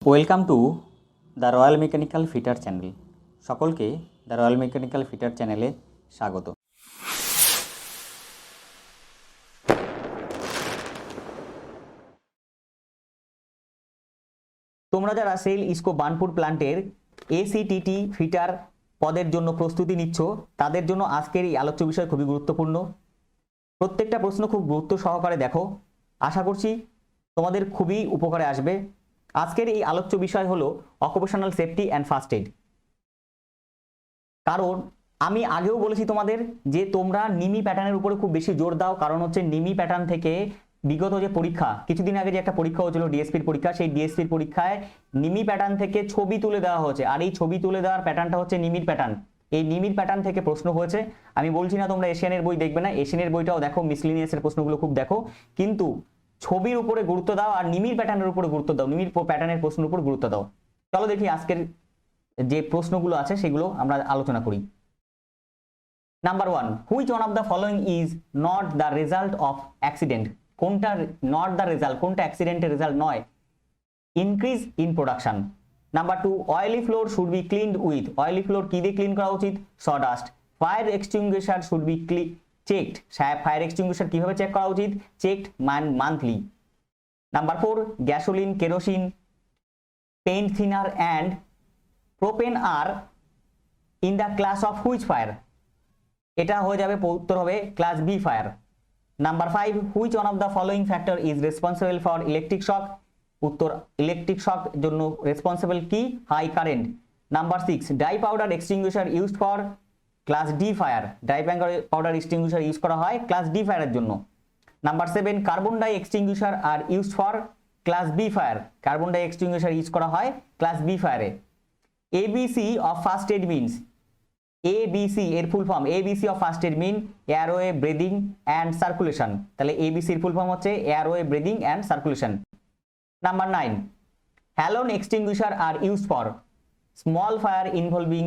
Welcome to the royal mechanical fitter channel. সকলকে the royal mechanical fitter চ্যানেলে স্বাগত। তোমরা যারা সেল ইসকো বার্নপুর প্ল্যান্টের ACTT ফিটার পদের জন্য প্রস্তুতি নিচ্ছ, তাদের জন্য আজকের এই আলোচ্য বিষয় খুবই গুরুত্বপূর্ণ। প্রত্যেকটা প্রশ্ন খুব গুরুত্ব সহকারে দেখো, আশা করছি তোমাদের খুবই উপকারে আসবে। আজকের এই আলোচ্য বিষয় হলো occupational safety and first aid. কারণ আমি আগেও বলেছি তোমাদের যে তোমরা নিমি প্যাটার্নের উপরে খুব বেশি জোর দাও, কারণ হচ্ছে নিমি প্যাটার্ন থেকে বিগত যে পরীক্ষা, কিছুদিন আগে যে একটা পরীক্ষা হয়েছিল ডিএসপির পরীক্ষা, সেই ডিএসপির পরীক্ষায় নিমি প্যাটার্ন থেকে ছবি তুলে দেওয়া হয়েছে। আর এই ছবি তুলে দেওয়ার প্যাটার্নটা হচ্ছে নিমির প্যাটার্ন। এই নিমির প্যাটার্ন থেকে প্রশ্ন হয়েছে। আমি বলছি না তোমরা এশিয়ানের বই দেখবে না, এশিয়ানের বইটাও দেখো, মিসলিনিয়াসের প্রশ্নগুলো খুব দেখো, কিন্তু ছবির উপরে গুরুত্ব দাও আর নিমির প্যাটার্নের উপরে গুরুত্ব দাও, নিমির প্যাটার্নের প্রশ্নের উপর গুরুত্ব দাও। চলো দেখি আজকের যে প্রশ্নগুলো আছে সেগুলো আমরা আলোচনা করি। Number 1, which one of the following is not the result of accident? কোনটা নট দ্য রেজাল্ট, কোনটা অ্যাক্সিডেন্টের রেজাল্ট নয়? Increase in production. Number 2, oily floor should be cleaned with, oily floor কি দিয়ে ক্লিন করা উচিত? Sawdust. Fire extinguisher should be checked, fire extinguisher কিভাবে check করা উচিত? Checked monthly. Number 4, gasoline, kerosene, paint thinner and propane are in the class of which fire? এটা হয়ে যাবে, উত্তর হবে class B fire. Number 5, which one of the following factor is responsible for electric shock? উত্তর electric shock জন্য responsible কি? High current. Number 6, dry powder extinguisher used for class D fire, dry powder extinguisher use করা হয় class D ফায়ারের জন্য। Number 7, carbon di extinguisher are used for class B fire, carbon di extinguisher use করা হয় class B ফায়ারে। ABC of first aid means, ABC এর full form, ABC of first aid mean airway, breathing and circulation. তাহলে ABC এর full form হচ্ছে airway, breathing and circulation. Number 9, halon extinguisher are used for small fire involving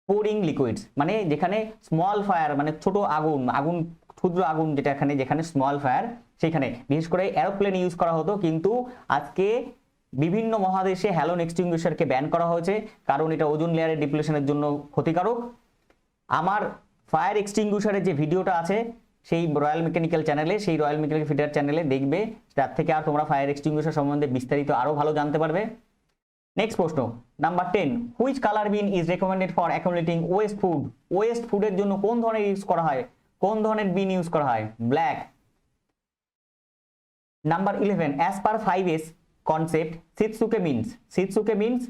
pouring liquids, মানে যেখানে small fire মানে ছোট আগুন, ক্ষুদ্র আগুন যেখানে স্মল ফায়ার, সেখানে বিশেষ করে এরোপ্লেন ইউজ করা হতো, কিন্তু আজকে বিভিন্ন মহাদেশে হ্যালোন এক্সটিংগুইশারকে ব্যান করা হয়েছে, কারণ এটা ওজোন লেয়ারের ডিপ্লেশনের জন্য ক্ষতিকারক। আমার ফায়ার এক্সটিংগুইশারের যে ভিডিওটা আছে সেই রয়্যাল মেকানিক্যাল চ্যানেলে, সেই রয়্যাল মেকানিক্যাল ফিটার চ্যানেলে দেখবে, তার থেকে আর তোমরা ফায়ার এক্সটিংগুইশার সম্বন্ধে বিস্তারিত আরো ভালো জানতে পারবে। নেক্সট প্রশ্ন, number 10, which colour bin is recommended for accumulating waste food? Waste ফুডের জন্য কোন ধরনের ইউজ করা হয়, কোন ধরনের বিন ইউজ করা হয়? Black. Number 11, as per 5S concept shitsuke means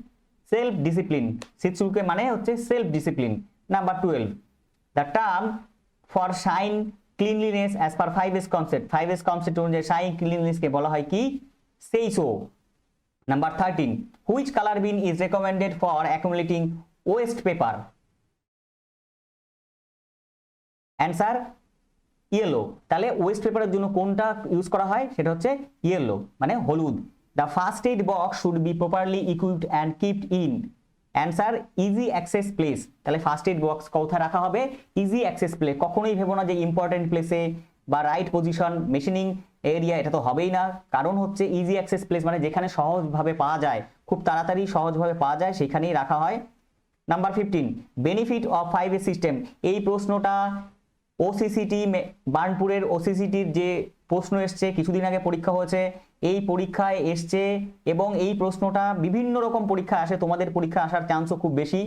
self discipline, shitsuke মানে হচ্ছে self discipline. Number 12, the term for shine cleanliness as per 5S concept, 5S concept অনুযায়ী শাইন ক্লিনলিনেসকে বলা হয় কি? Seiso. Number 13, which colour bin is recommended for accumulating waste paper? Answer yellow. তাহলে waste পেপারের জন্য কোনটা ইউজ করা হয়? সেটা হচ্ছে ইয়েলো মানে হলুদ। The first aid box should be properly equipped and kept in answer easy access place। তাহলে ফার্স্ট এড বক্স কোথায় রাখা হবে? Easy access place. কখনোই ভেবো না যে ইম্পর্টেন্ট প্লেসে বা রাইট পজিশন, মেশিনিং এরিয়া, এটা তো হবেই না। কারণ হচ্ছে ইজি অ্যাক্সেস প্লেস মানে যেখানে সহজভাবে পাওয়া যায়, খুব তাড়াতাড়ি সহজভাবে পাওয়া যায়, সেখানেই রাখা হয়। Number 15, benefit of 5S system. এই প্রশ্নটা ওসিসিটি বার্নপুরের ওসিসিটির যে প্রশ্ন এসছে, কিছুদিন আগে পরীক্ষা হয়েছে, এই পরীক্ষায় এসছে এবং এই প্রশ্নটা বিভিন্ন রকম পরীক্ষা আসে, তোমাদের পরীক্ষা আসার চান্সও খুব বেশি।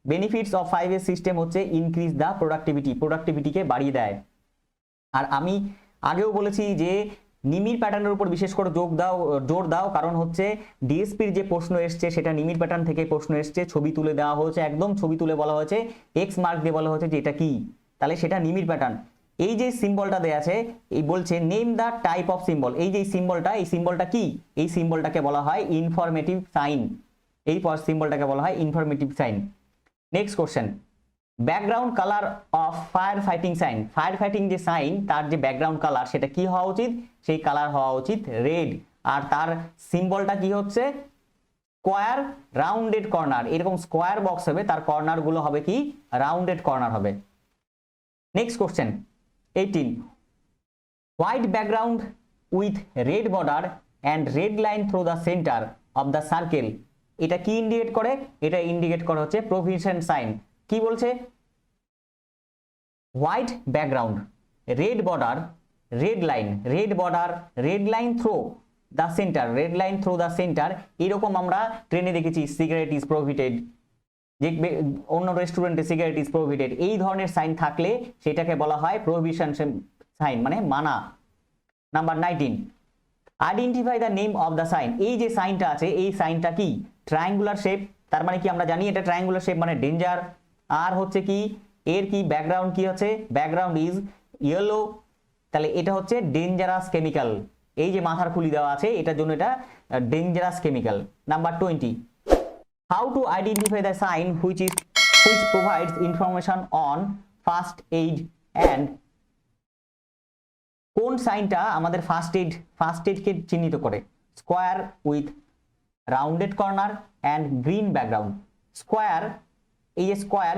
বেনিফিটস অফ 5S সিস্টেম হচ্ছে ইনক্রিজ দ্য প্রোডাক্টিভিটিকে বাড়িয়ে দেয়। আর আমি আগেও বলেছি যে নিমির প্যাটার্নের উপর বিশেষ করে জোর দাও, কারণ হচ্ছে ডিএসপির যে প্রশ্ন এসছে সেটা নিমির প্যাটার্ন থেকে প্রশ্ন এসছে, ছবি তুলে দেওয়া হয়েছে, একদম ছবি তুলে বলা হয়েছে, এক্স মার্ক দিয়ে বলা হয়েছে যে এটা কি, তাহলে সেটা নিমির প্যাটার্ন। এই যে সিম্বলটা দেয়া আছে, এই বলছে name the type of symbol, এই যে সিম্বলটা কি? এই সিম্বলটাকে বলা হয় ইনফরমেটিভ সাইন, এই সিম্বলটাকে বলা হয় informative sign. Next question, background colour of fire fighting sign, fire fighting যে সাইন তার যে ব্যাকগ্রাউন্ড কালার সেটা কি হওয়া উচিত? সেই কালার হওয়া উচিত রেড। আর তার সিম্বলটা কি হচ্ছে? স্কোয়ার রাউন্ডেড কর্নার, এরকম স্কোয়ার বক্স হবে, তার কর্নার গুলো হবে কি? রাউন্ডেড কর্নার হবে। Next question 18, white background with red border and red line through the center of the circle, এটা কি ইন্ডিকেট করে? এটা ইন্ডিকেট করে হচ্ছে প্রভিশন সাইন। কি বলছে? White background, red border, red line, red border, red line through the centre, red line through the centre. এরকম আমরা ট্রেনে দেখেছি সিগারেট ইজ প্রোহিবিটেড, যে অন্য রেস্টুরেন্টে সিগারেট ইজ প্রোহিবিটেড, এই ধরনের সাইন থাকলে সেটাকে বলা হয় প্রোহিবিশন সাইন, মানে মানা। Number 19, identify the name of the sign. এই যে সাইনটা আছে এই সাইনটা কি? ট্রায়াঙ্গুলার শেপ, তার মানে কি আমরা জানি এটা ট্রায়াঙ্গুলার শেপ মানে ডেঞ্জার। আর হচ্ছে কি এর কি ব্যাকগ্রাউন্ড কি হচ্ছে? ব্যাকগ্রাউন্ড ইজ ইয়েলো, তাহলে এটা হচ্ছে ডেঞ্জারাস কেমিক্যাল। এই যে মাথার খুলি দেওয়া আছে এটার জন্য এটা dangerous chemical. Number 20, how to identify the sign which provides information on first aid and, কোন সাইনটা আমাদের ফার্স্ট এডকে চিহ্নিত করে? Square with rounded corner and green background. Square, এই যে স্কোয়ার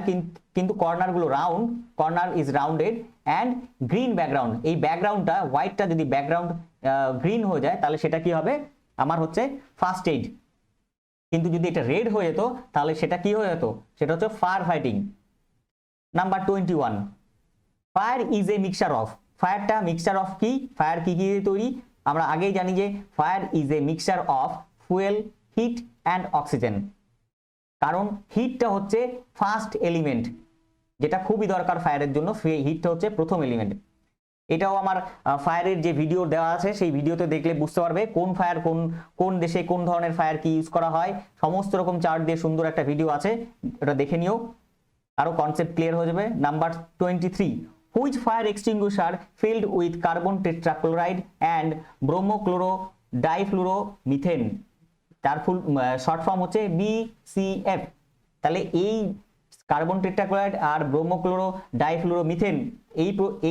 কিন্তু কর্নারগুলো রাউন্ড, corner is rounded and green background, এই ব্যাকগ্রাউন্ডটা হোয়াইটটা যদি ব্যাকগ্রাউন্ড গ্রিন হয়ে যায় তাহলে সেটা কি হবে? আমার হচ্ছে ফার্স্ট এইড। কিন্তু যদি এটা রেড হয়ে যেত তাহলে সেটা কি হয়ে যেত? সেটা হচ্ছে fire fighting. Number 21, fire is a mixture of, ফায়ারটা মিক্সচার অফ কি? ফায়ার কি কি দিয়ে তৈরি? আমরা আগেই জানি যে fire is a mixture of fuel, heat and oxygen. কারণ হিটটা হচ্ছে ফার্স্ট এলিমেন্ট, যেটা খুবই দরকার ফায়ারের জন্য, হিটটা হচ্ছে প্রথম এলিমেন্ট। এটাও আমার ফায়ারের যে ভিডিও দেওয়া আছে সেই ভিডিওতে দেখলে বুঝতে পারবে কোন ফায়ার কোন দেশে কোন ধরনের ফায়ার কি ইউজ করা হয়, সমস্ত রকম চার্ট দিয়ে সুন্দর একটা ভিডিও আছে, এটা দেখে নিও, আরো কনসেপ্ট ক্লিয়ার হয়ে যাবে। Number 23, which fire extinguisher filled with carbon tetrachloride and bromochlorodifluoromethane, তার ফুল শর্ট ফর্ম হচ্ছে BCF। তাহলে এই কার্বন টেট্রাক্লোরাইড আর ব্রোমোক্লোরো ডাইফ্লুরোমিথেন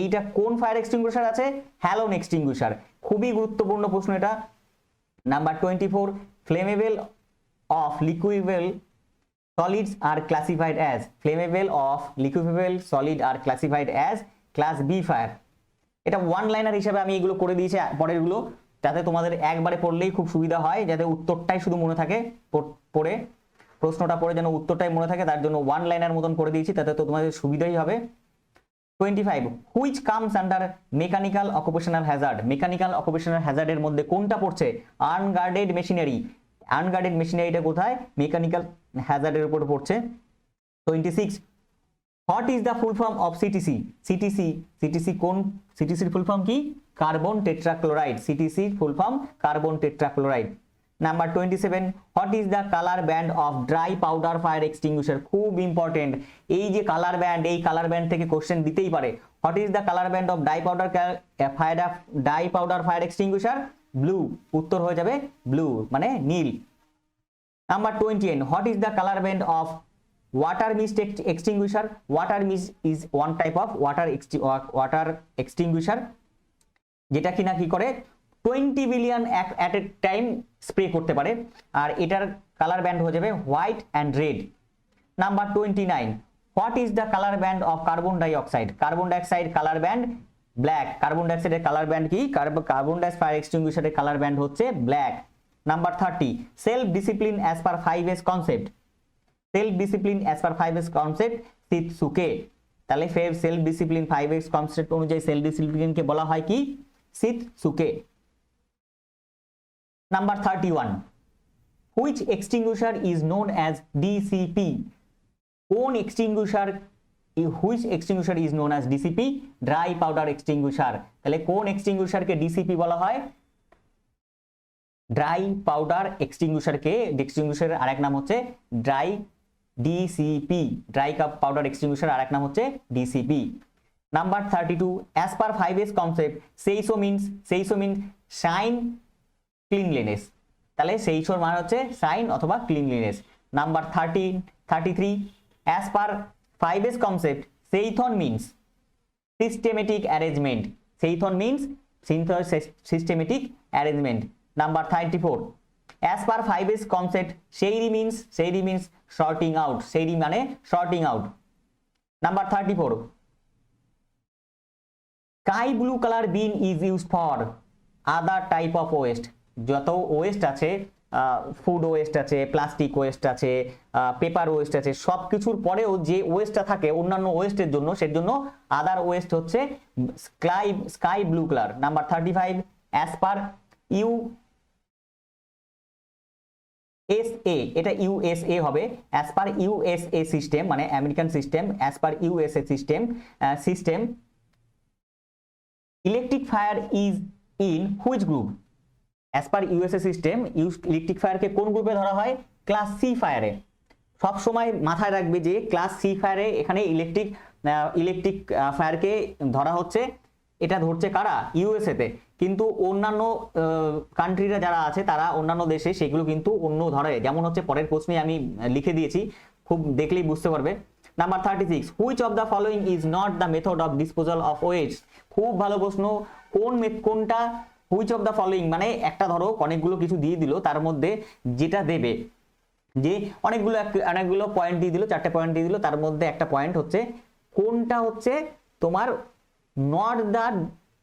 এইটা কোন ফায়ার এক্সটিংগুইশার আছে? Halon extinguisher. খুবই গুরুত্বপূর্ণ প্রশ্ন এটা। Number 24, flammable of liquidable solids are classified as, flammable of liquefiable solid are classified as class B fire। এটা ওয়ান লাইনার হিসেবে আমি এগুলো করে দিয়েছি পরের গুলো, যাতে তোমাদের একবারে পড়লেই খুব সুবিধা হয়, যাতে উত্তরটাই শুধু মনে থাকে, পড়ে প্রশ্নটা পড়ে যেন উত্তরটাই মনে থাকে, তার জন্য ওয়ান লাইনার মতন করে দিয়েছি, তাতে তো তোমাদের সুবিধাই হবে। 25, which comes under mechanical occupational hazard, mechanical occupational হ্যাজার্ডের মধ্যে কোনটা পড়ছে? আনগার্ডেড মেশিনারি। আনগার্ডেড মেশিনারিটা কোথায়? মেকানিক্যাল হ্যাজার্ডের উপর পড়ছে। 26, what is the full form of CTC? CTC কোন? সিটিসির ফুল ফর্ম কি? Carbon tetrachloride. CTC full form carbon tetrachloride. Number 27, what is the colour band of dry powder fire extinguisher? খুব ইম্পর্টেন্ট এই যে colour band, এই colour band থেকে question দিতেই পারে। What is the colour band of dry powder fire extinguisher? Blue. উত্তর হয়ে যাবে ব্লু, মানে নীল। Number 28, what is the colour band of water mist extinguisher? Water mist is one type of water extinguisher, যেটা কিনা কি করে 20 billion at a time spray করতে পারে, আর এটার কালার ব্যান্ড হয়ে যাবে white and red. Number 29, what is the colour band of carbon dioxide? Carbon dioxide colour band black. Carbon ডাইঅক্সাইডের কালার ব্যান্ড কি? কার্বন ডাই ফায়ার এক্সটিংগুইশারের কালার ব্যান্ড হচ্ছে black. Number 30, self discipline as per 5S concept. Self discipline as per 5S concept shitsuke. তাহলে self discipline 5S concept অনুযায়ী self ডিসিপ্লিনকে বলা হয় কি? Shitsuke. Number 31, which extinguisher is known as DCP? কোন extinguisher, which extinguisher is known as DCP? Dry powder extinguisher. তাহলে কোন এক্সটিংগুইশারকে DCP বলা হয়? ড্রাই পাউডার এক্সটিংগুইশারকে, এক্সটিংগুইশারের আরেক নাম হচ্ছে DCP, ড্রাই পাউডার এক্সটিংগুইশার আরেক নাম হচ্ছে DCP। Number 32, as per 5S concept seiso means shine cleanliness. তাহলে সেইসোর মানে হচ্ছে শাইন অথবা cleanliness. Number 33, as per 5S concept seiton means systematic arrangement. Seiton means systematic arrangement. Number 34, as per 5S concept shady means sorting out, shady মানে sorting out. Number 34, sky blue color bin is used for other type of waste। যত West আছে food waste আছে, plastic waste আছে, paper West আছে, সব কিছুর পরেও যে ওয়েস্টটা থাকে অন্যান্য ওয়েস্টের জন্য, সের জন্য আদার ওয়েস্ট হচ্ছে sky blue colour. Number 35, as per USA, এটা ইউএসএ হবে, অ্যাজ পার ইউএসএ সিস্টেম মানে American system, as per USA system electric fire is in which group? As per USA system electric ফায়ারকে কোন গ্রুপে ধরা হয়? Class C ফায়ারে। সব সময় মাথায় রাখবে যে ক্লাস সি ফায়ারে এখানে ইলেকট্রিক ফায়ারকে ধরা হচ্ছে, এটা ধরছে কারা? ইউএসএ তে। কিন্তু অন্যান্য কান্ট্রিরা যারা আছে তারা অন্যান্য দেশে সেগুলো কিন্তু অন্য ধরে, যেমন হচ্ছে পরের প্রশ্নে আমি লিখে দিয়েছি, খুব দেখলেই বুঝতে পারবে। Number 36, which of the following is not the method of disposal of West? খুব ভালো প্রশ্ন। কোনটা হুইচ অফ দ্য ফলোইং মানে একটা ধরো অনেকগুলো কিছু দিয়ে দিল, তার মধ্যে যেটা দেবে, যে অনেকগুলো পয়েন্ট দিয়ে দিল, 4টে পয়েন্ট দিয়ে দিল, তার মধ্যে একটা পয়েন্ট হচ্ছে কোনটা হচ্ছে তোমার not the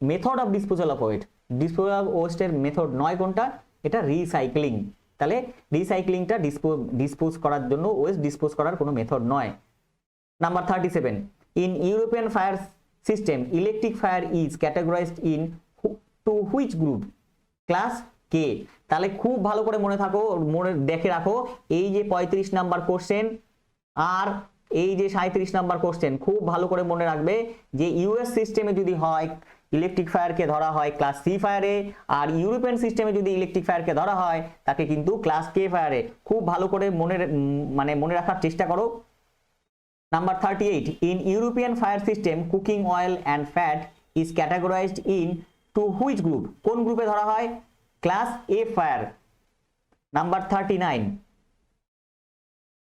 method of disposal of waste? Disposal of ওয়েস্টের মেথড নয় কোনটা? এটা রিসাইক্লিং। তাহলে রিসাইক্লিংটা ডিসপোজ করার জন্য, ওয়েস্ট ডিসপোজ করার কোনো মেথড নয়। Number 37, in European fire system electric fire is categorised into which group? Class K. তাহলে খুব ভালো করে মনে দেখে রাখো, এই যে 35 নাম্বার কোশ্চেন আর এই যে 37 নাম্বার কোশ্চেন, খুব ভালো করে মনে রাখবে যে ইউএস সিস্টেমে যদি হয় ইলেকট্রিক ফায়ারকে ধরা হয় ক্লাস সি ফায়ারে, আর ইউরোপিয়ান সিস্টেমে যদি ইলেকট্রিক ফায়ারকে ধরা হয় তাকে কিন্তু ক্লাস কে ফায়ারে। খুব ভালো করে মনে রাখার চেষ্টা করো। Number 38, in European fire system cooking oil and fat is categorised into which group? কোন গ্রুপে ধরা হয়? Class A fire. Number 39,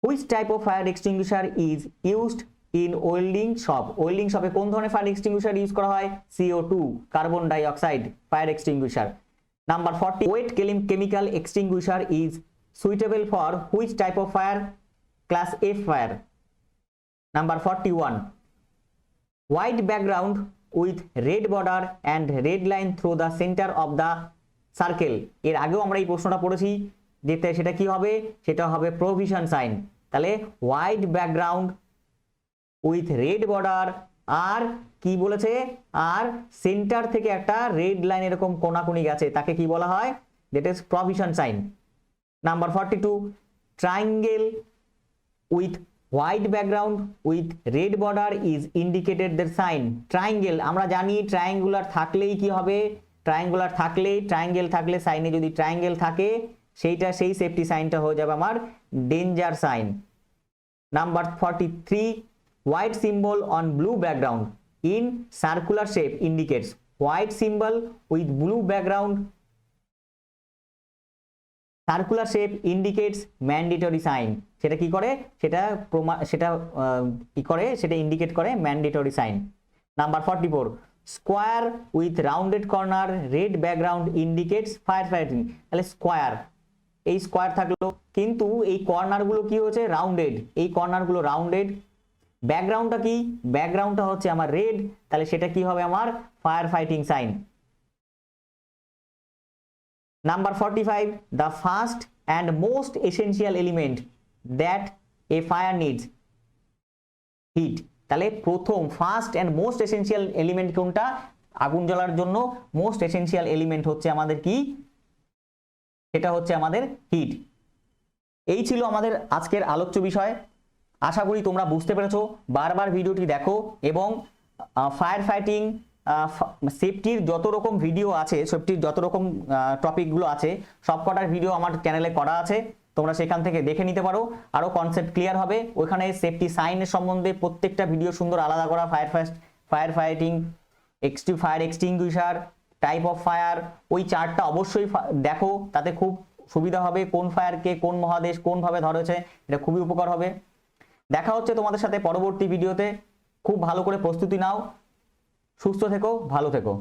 which type of fire extinguisher is used in welding shop? Welding শপে কোন ধরনের ফায়ার এক্সটিংগুইশার ইউজ করা হয়? CO2 carbon die oxide fire extinguisher. Number 40, wait chemical extinguisher is suitable for which type of fire? Class F fire. Number 41, white background with red border and red line through the centre of the circle. এর আগেও আমরা এই প্রশ্নটা পড়েছি, যেটা সেটা কি হবে? সেটা হবে প্রভিশন সাইন। তাহলে white background with red border আর কি বলেছে? আর সেন্টার থেকে একটা রেড লাইন এরকম কোনাকুনি গেছে, তাকে কি বলা হয়? That is provision sign. Number 42, triangle with white background with red border is indicated the sign. Triangle আমরা জানি ট্রায়াঙ্গুলার থাকলেই কি হবে? ট্রায়াঙ্গেল থাকলে সাইনে যদি ট্রায়াঙ্গেল থাকে সেই সেফটি সাইনটা হয়ে যাবে আমার danger sign. Number 43, white symbol on blue background in circular shape indicates. White symbol with blue background circular shape indicates mandatory sign. সেটা কি করে? সেটা ইন্ডিকেট করে mandatory sign. Number 44, square with rounded corner red background indicates fire fighting. তাহলে square, এই square থাকলো কিন্তু এই কর্নারগুলো কি হচ্ছে? রাউন্ডেড। এই কর্নারগুলো রাউন্ডেড। ব্যাকগ্রাউন্ডটা কি? ব্যাকগ্রাউন্ডটা হচ্ছে আমার রেড, তাহলে সেটা কি হবে? আমার fire fighting sign. Number 45, the first and most essential element that a fire needs, heat. তাহলে প্রথম first and most essential element কোনটা? আগুন জ্বলার জন্য মোস্ট এসেনশিয়াল এলিমেন্ট হচ্ছে আমাদের কি? সেটা হচ্ছে আমাদের হিট। এই ছিল আমাদের আজকের আলোচ্য বিষয়। আশা করি তোমরা বুঝতে পেরেছো। বারবার ভিডিওটি দেখো এবং ফায়ার ফাইটিং সেফটির যত রকম ভিডিও আছে, সেফটির যত রকম টপিকগুলো আছে সবকটার ভিডিও আমার চ্যানেলে করা আছে, তোমরা সেখান থেকে দেখে নিতে পারো। আরও কনসেপ্ট ক্লিয়ার হবে। ওখানে সেফটি সাইনের সম্বন্ধে প্রত্যেকটা ভিডিও সুন্দর আলাদা করা, fire fighting, fire extinguisher, type of fire, ওই চার্টটা অবশ্যই দেখো, তাতে খুব সুবিধা হবে। কোন ফায়ারকে কোন মহাদেশ কোনভাবে ধরেছে, এটা খুবই উপকার হবে। দেখা হচ্ছে তোমাদের সাথে পরবর্তী ভিডিওতে। খুব ভালো করে প্রস্তুতি নাও। সুস্থ থেকো, ভালো থেকো।